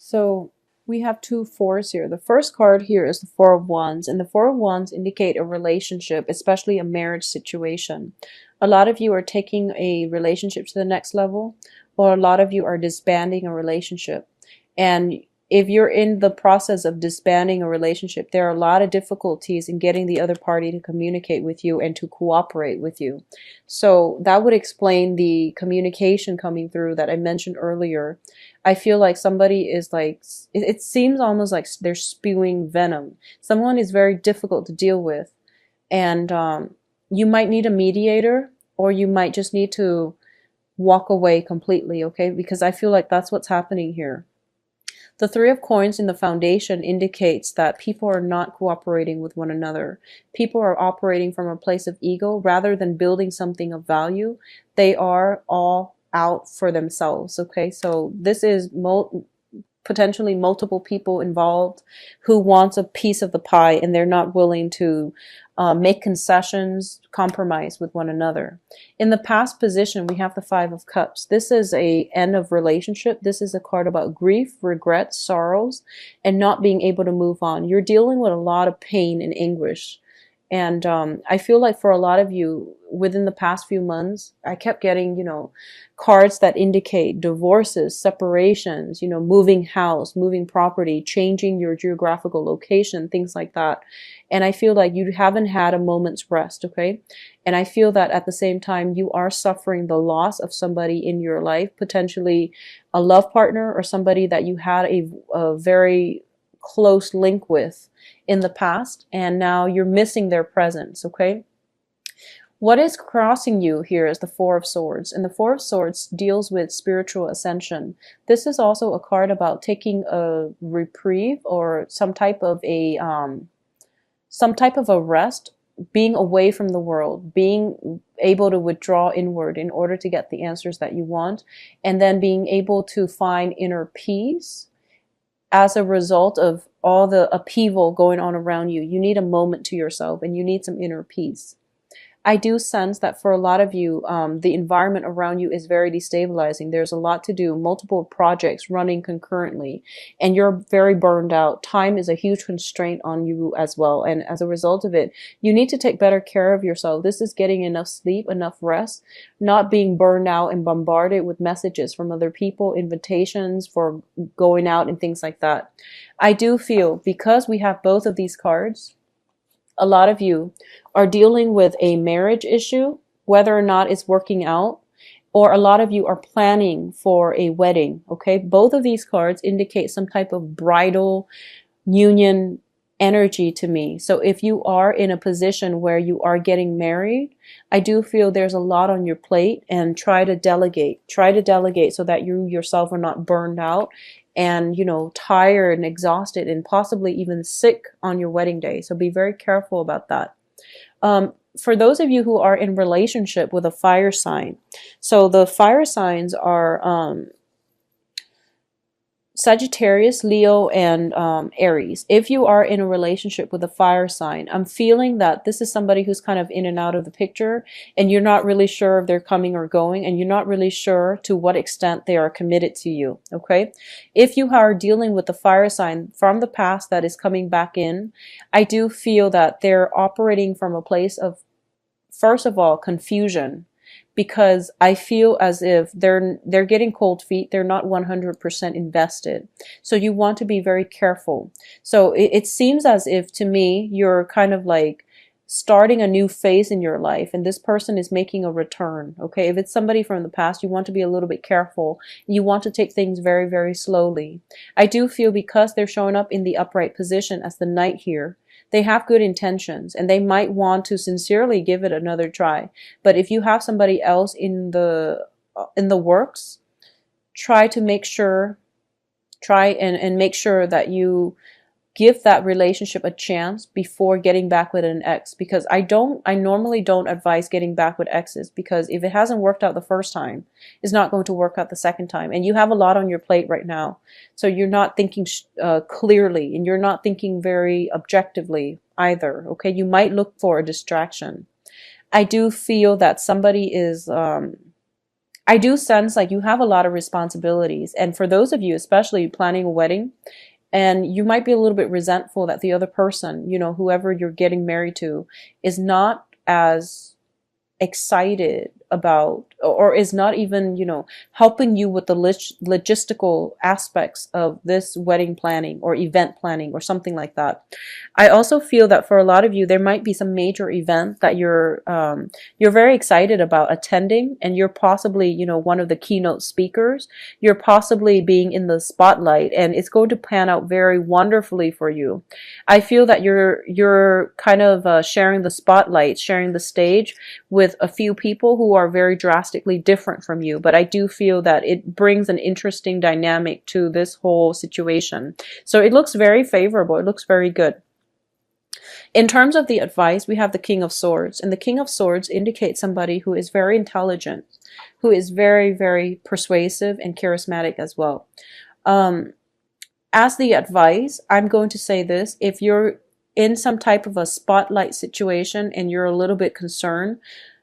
So we have two fours here. The first card here is the Four of Wands, and the Four of Wands indicate a relationship, especially a marriage situation. A lot of you are taking a relationship to the next level, or a lot of you are disbanding a relationship. And if you're in the process of disbanding a relationship, there are a lot of difficulties in getting the other party to communicate with you and to cooperate with you. So that would explain the communication coming through that I mentioned earlier. I feel like somebody is like, it seems almost like they're spewing venom. Someone is very difficult to deal with. And you might need a mediator, or you might just need to walk away completely, okay? Because I feel like that's what's happening here. The Three of Coins in the foundation indicates that people are not cooperating with one another. People are operating from a place of ego rather than building something of value. They are all out for themselves, okay? So this is potentially multiple people involved who wants a piece of the pie, and they're not willing to make concessions, compromise with one another. In the past position, we have the Five of Cups. This is a end of relationship. This is a card about grief, regret, sorrows, and not being able to move on. You're dealing with a lot of pain and anguish. And I feel like for a lot of you, within the past few months, I kept getting, cards that indicate divorces, separations, moving house, moving property, changing your geographical location, things like that. And I feel like you haven't had a moment's rest, okay? And I feel that at the same time, you are suffering the loss of somebody in your life, potentially a love partner or somebody that you had a very close link with in the past, and now you're missing their presence, okay? What is crossing you here is the Four of Swords, and the Four of Swords deals with spiritual ascension. This is also a card about taking a reprieve or some type of a rest, being away from the world, being able to withdraw inward in order to get the answers that you want, and then being able to find inner peace as a result of all the upheaval going on around you. You need a moment to yourself, and you need some inner peace. I do sense that for a lot of you, the environment around you is very destabilizing. There's a lot to do, multiple projects running concurrently, and you're very burned out. Time is a huge constraint on you as well. And as a result of it, you need to take better care of yourself. This is getting enough sleep, enough rest, not being burned out and bombarded with messages from other people, invitations for going out and things like that. I do feel, because we have both of these cards, a lot of you are dealing with a marriage issue, whether or not it's working out, or a lot of you are planning for a wedding, okay? Both of these cards indicate some type of bridal union energy to me. So if you are in a position where you are getting married, I do feel there's a lot on your plate, and try to delegate so that you yourself are not burned out and, tired and exhausted and possibly even sick on your wedding day. So be very careful about that. For those of you who are in relationship with a fire sign, so the fire signs are Sagittarius, Leo, and Aries. If you are in a relationship with a fire sign, I'm feeling that this is somebody who's kind of in and out of the picture, and you're not really sure if they're coming or going, and you're not really sure to what extent they are committed to you, okay? If you are dealing with the fire sign from the past that is coming back in, I do feel that they're operating from a place of, first of all, confusion, because I feel as if they're getting cold feet. They're not 100% invested. So you want to be very careful. So it seems as if, to me, you're kind of like starting a new phase in your life, and this person is making a return, okay? If it's somebody from the past, you want to be a little bit careful. You want to take things very, very slowly. I do feel, because they're showing up in the upright position as the Knight here, they have good intentions, and they might want to sincerely give it another try. But if you have somebody else in the works, try and make sure that you give that relationship a chance before getting back with an ex, because I normally don't advise getting back with exes, because if it hasn't worked out the first time, it's not going to work out the second time. And you have a lot on your plate right now. So you're not thinking clearly, and you're not thinking very objectively either. Okay. You might look for a distraction. I do feel that somebody is, I do sense like you have a lot of responsibilities. And for those of you, especially planning a wedding, and you might be a little bit resentful that the other person, whoever you're getting married to, is not as excited about, or is not even, helping you with the logistical aspects of this wedding planning or event planning or something like that. I also feel that for a lot of you, there might be some major event that you're very excited about attending, and you're possibly, one of the keynote speakers. You're possibly being in the spotlight, and it's going to pan out very wonderfully for you. I feel that you're kind of sharing the spotlight, sharing the stage with a few people who are very drastically different from you. But I do feel that it brings an interesting dynamic to this whole situation. So it looks very favorable. It looks very good. In terms of the advice, we have the King of Swords, and the King of Swords indicates somebody who is very intelligent, who is very, very persuasive and charismatic as well. As the advice, I'm going to say this: if you're in some type of a spotlight situation and you're a little bit concerned,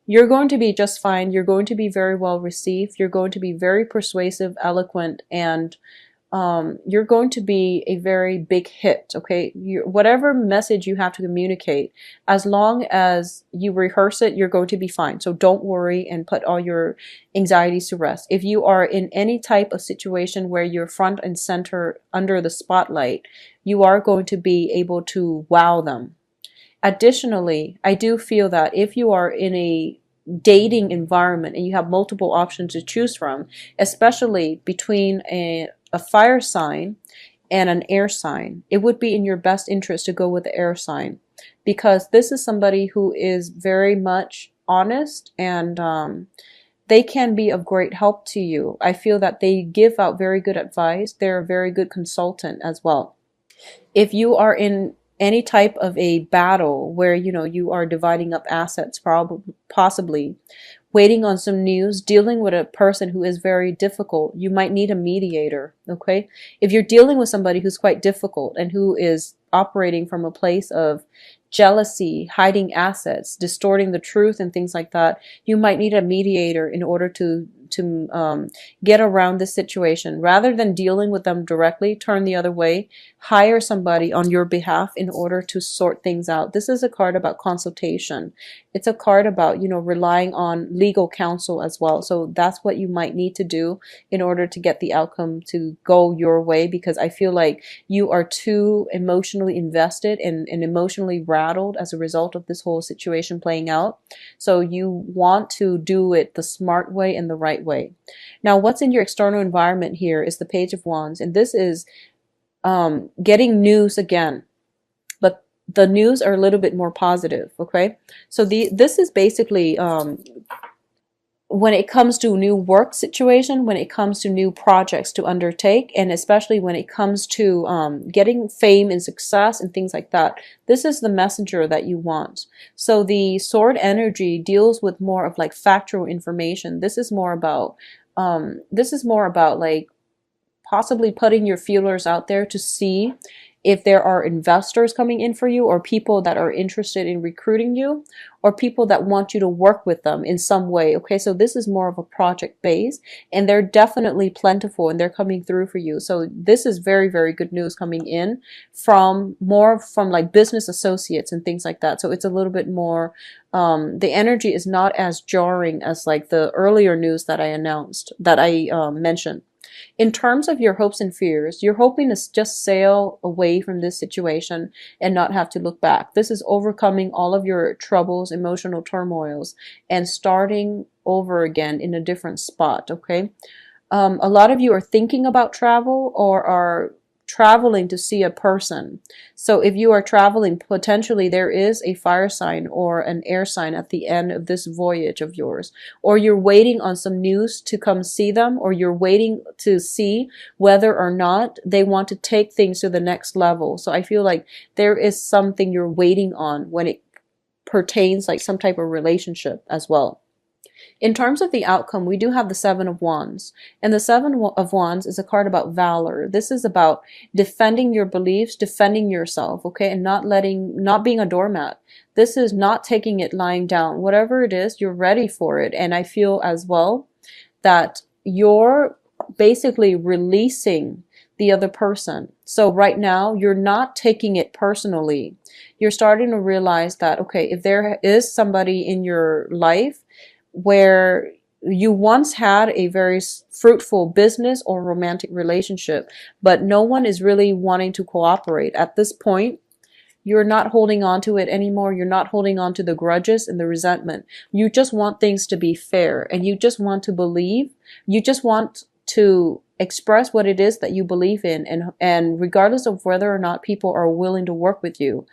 you're going to be just fine. You're going to be very well received. You're going to be very persuasive, eloquent, and you're going to be a very big hit. Okay, whatever message you have to communicate, as long as you rehearse it, you're going to be fine. So don't worry and put all your anxieties to rest. If you are in any type of situation where you're front and center under the spotlight, you are going to be able to wow them. Additionally, I do feel that if you are in a dating environment and you have multiple options to choose from, especially between a fire sign and an air sign, it would be in your best interest to go with the air sign, because this is somebody who is very much honest, and they can be of great help to you. I feel that they give out very good advice. They're a very good consultant as well. If you are in any type of a battle where you are dividing up assets, probably possibly waiting on some news, dealing with a person who is very difficult, you might need a mediator. Okay, if you're dealing with somebody who's quite difficult and who is operating from a place of jealousy, hiding assets, distorting the truth, and things like that, you might need a mediator in order to get around this situation. Rather than dealing with them directly, turn the other way. Hire somebody on your behalf in order to sort things out. This is a card about consultation. It's a card about, relying on legal counsel as well. So that's what you might need to do in order to get the outcome to go your way, because I feel like you are too emotionally invested and emotionally rattled as a result of this whole situation playing out. So you want to do it the smart way and the right way. Now, what's in your external environment here is the Page of Wands, and this is getting news again, but the news are a little bit more positive. Okay, so this is basically when it comes to new work situation, when it comes to new projects to undertake, and especially when it comes to getting fame and success and things like that. This is the messenger that you want. So the sword energy deals with more of like factual information. This is more about like possibly putting your feelers out there to see if there are investors coming in for you, or people that are interested in recruiting you, or people that want you to work with them in some way. Okay, so this is more of a project base, and they're definitely plentiful and they're coming through for you. So this is very, very good news coming in from like business associates and things like that. So it's a little bit more, the energy is not as jarring as like the earlier news that I mentioned. In terms of your hopes and fears, you're hoping to just sail away from this situation and not have to look back. This is overcoming all of your troubles, emotional turmoils, and starting over again in a different spot, okay? A lot of you are thinking about travel or are traveling to see a person. So if you are traveling, potentially there is a fire sign or an air sign at the end of this voyage of yours, or you're waiting on some news to come see them, or you're waiting to see whether or not they want to take things to the next level. So I feel like there is something you're waiting on when it pertains like some type of relationship as well. In terms of the outcome, we do have the Seven of Wands. And the Seven of Wands is a card about valor. This is about defending your beliefs, defending yourself, okay? And not being a doormat. This is not taking it lying down. Whatever it is, you're ready for it. And I feel as well that you're basically releasing the other person. So right now, you're not taking it personally. You're starting to realize that, okay, if there is somebody in your life where you once had a very fruitful business or romantic relationship, but no one is really wanting to cooperate at this point, you're not holding on to it anymore. You're not holding on to the grudges and the resentment. You just want things to be fair, and you just want to believe. You just want to express what it is that you believe in, and regardless of whether or not people are willing to work with you,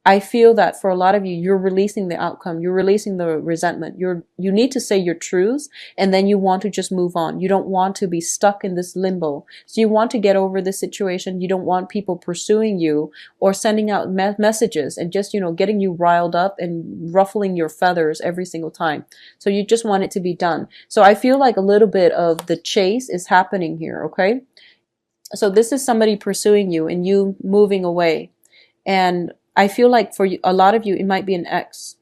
I feel that for a lot of you, you're releasing the outcome. You're releasing the resentment. You need to say your truths, and then you want to just move on. You don't want to be stuck in this limbo. So you want to get over this situation. You don't want people pursuing you or sending out messages and just, getting you riled up and ruffling your feathers every single time. So you just want it to be done. So I feel like a little bit of the chase is happening here, okay? So this is somebody pursuing you and you moving away. And I feel like for a lot of you, it might be an ex.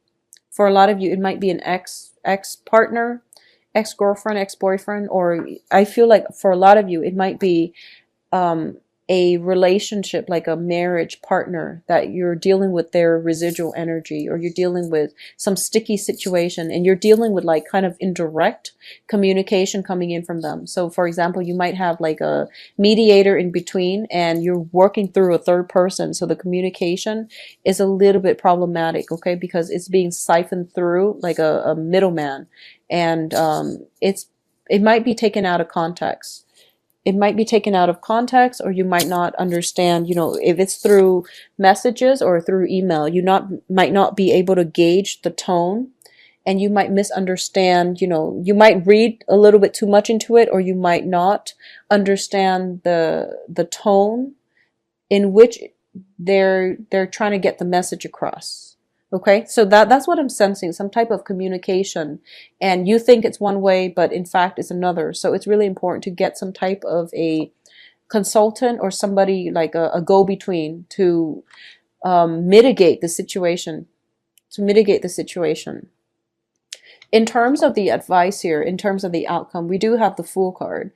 For a lot of you, it might be an ex-partner, ex-girlfriend, ex-boyfriend, or I feel like for a lot of you, it might be a relationship, like a marriage partner, that you're dealing with their residual energy, or you're dealing with some sticky situation, and you're dealing with like kind of indirect communication coming in from them. So for example, you might have like a mediator in between, and you're working through a third person. So the communication is a little bit problematic, okay, because it's being siphoned through like a middleman, and it might be taken out of context. It might be taken out of context, or you might not understand, if it's through messages or through email, might not be able to gauge the tone, and you might misunderstand, you might read a little bit too much into it, or you might not understand the tone in which they're trying to get the message across. Okay, so that's what I'm sensing, some type of communication, and you think it's one way, but in fact it's another. So it's really important to get some type of a consultant or somebody like a go-between to mitigate the situation. In terms of the advice here, in terms of the outcome, we do have the Fool card.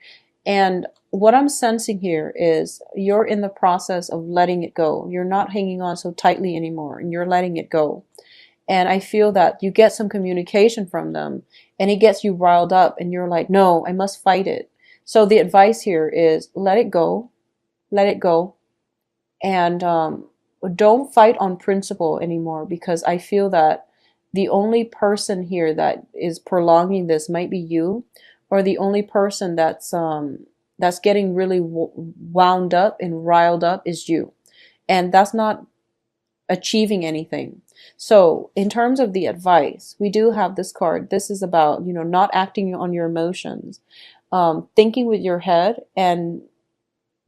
And what I'm sensing here is you're in the process of letting it go. You're not hanging on so tightly anymore, and you're letting it go. And I feel that you get some communication from them, and it gets you riled up, and you're like, no, I must fight it. So the advice here is let it go, and don't fight on principle anymore, because I feel that the only person here that is prolonging this might be you, or the only person that's getting really wound up and riled up is you, and that's not achieving anything. So in terms of the advice, we do have this card. This is about, not acting on your emotions, thinking with your head and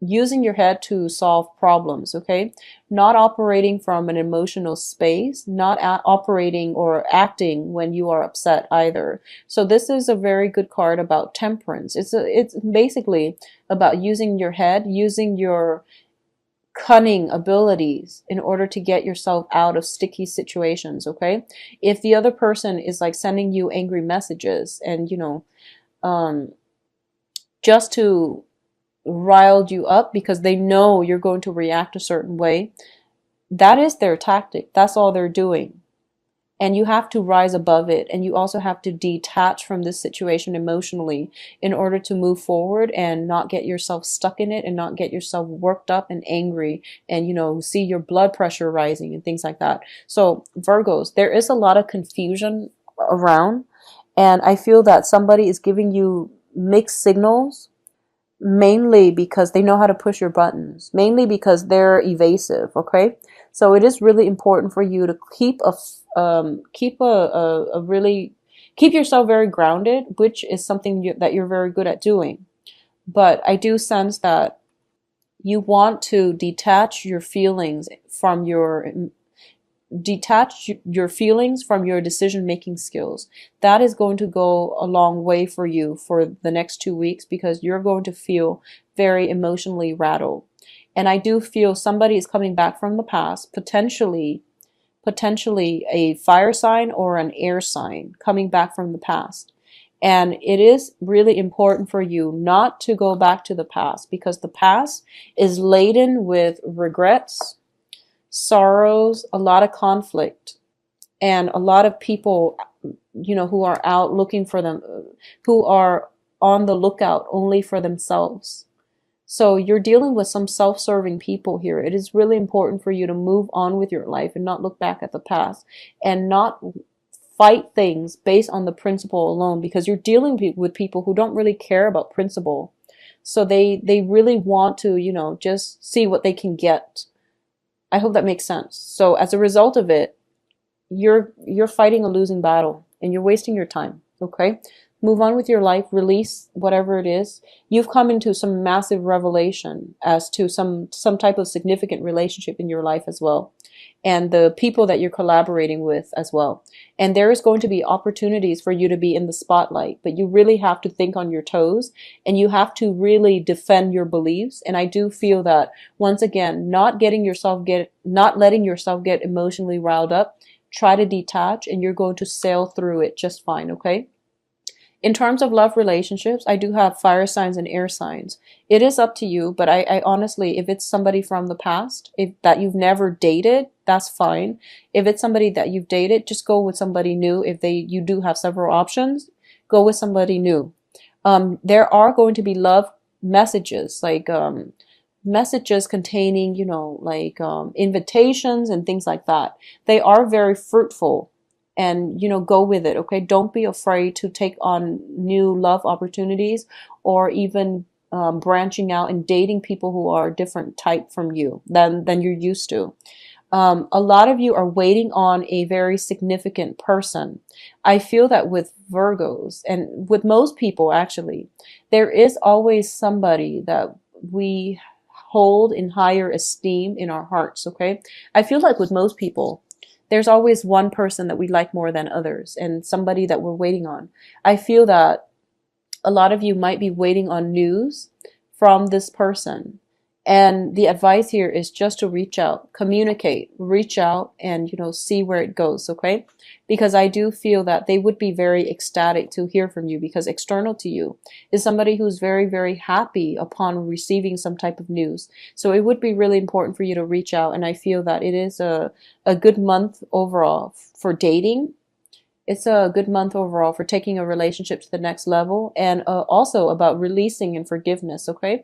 using your head to solve problems, okay? Not operating from an emotional space, not operating or acting when you are upset either. So this is a very good card about temperance. It's basically about using your head, using your cunning abilities in order to get yourself out of sticky situations, okay? If the other person is like sending you angry messages and, just to rile you up because they know you're going to react a certain way, that is their tactic. That's all they're doing. And you have to rise above it, and you also have to detach from this situation emotionally in order to move forward and not get yourself stuck in it and not get yourself worked up and angry and, see your blood pressure rising and things like that. So Virgos, there is a lot of confusion around, and I feel that somebody is giving you mixed signals, mainly because they know how to push your buttons, mainly because they're evasive, okay? So it is really important for you to keep yourself very grounded, which is something that you're very good at doing. But I do sense that you want to detach your feelings from your decision-making skills. That is going to go a long way for you for the next 2 weeks, because you're going to feel very emotionally rattled. And I do feel somebody is coming back from the past, potentially a fire sign or an air sign coming back from the past. And it is really important for you not to go back to the past, because the past is laden with regrets, sorrows, a lot of conflict, and a lot of people, who are out looking for them, who are on the lookout only for themselves. So you're dealing with some self-serving people here. It is really important for you to move on with your life and not look back at the past and not fight things based on the principle alone, because you're dealing with people who don't really care about principle. So they really want to, just see what they can get. I hope that makes sense. So as a result of it, you're fighting a losing battle and you're wasting your time. Okay? Move on with your life, release whatever it is. You've come into some massive revelation as to some type of significant relationship in your life as well, and the people that you're collaborating with as well. And there is going to be opportunities for you to be in the spotlight, but you really have to think on your toes and you have to really defend your beliefs. And I do feel that, once again, not letting yourself get emotionally riled up. Try to detach and you're going to sail through it just fine, okay? In terms of love relationships, I do have fire signs and air signs. It is up to you, but I honestly, if it's somebody from the past, that you've never dated, that's fine. If it's somebody that you've dated, just go with somebody new. If you do have several options, go with somebody new. There are going to be love messages, like messages containing, invitations and things like that. They are very fruitful. And go with it, okay? Don't be afraid to take on new love opportunities, or even branching out and dating people who are a different type from you than you're used to. A lot of you are waiting on a very significant person. I feel that with Virgos, and with most people actually, there is always somebody that we hold in higher esteem in our hearts, okay? I feel like with most people, there's always one person that we like more than others, and somebody that we're waiting on. I feel that a lot of you might be waiting on news from this person. And the advice here is just to reach out, communicate, reach out, and, see where it goes, okay? Because I do feel that they would be very ecstatic to hear from you, because external to you is somebody who's very, very happy upon receiving some type of news. So it would be really important for you to reach out, and I feel that it is a good month overall for dating. It's a good month overall for taking a relationship to the next level, and also about releasing and forgiveness, okay?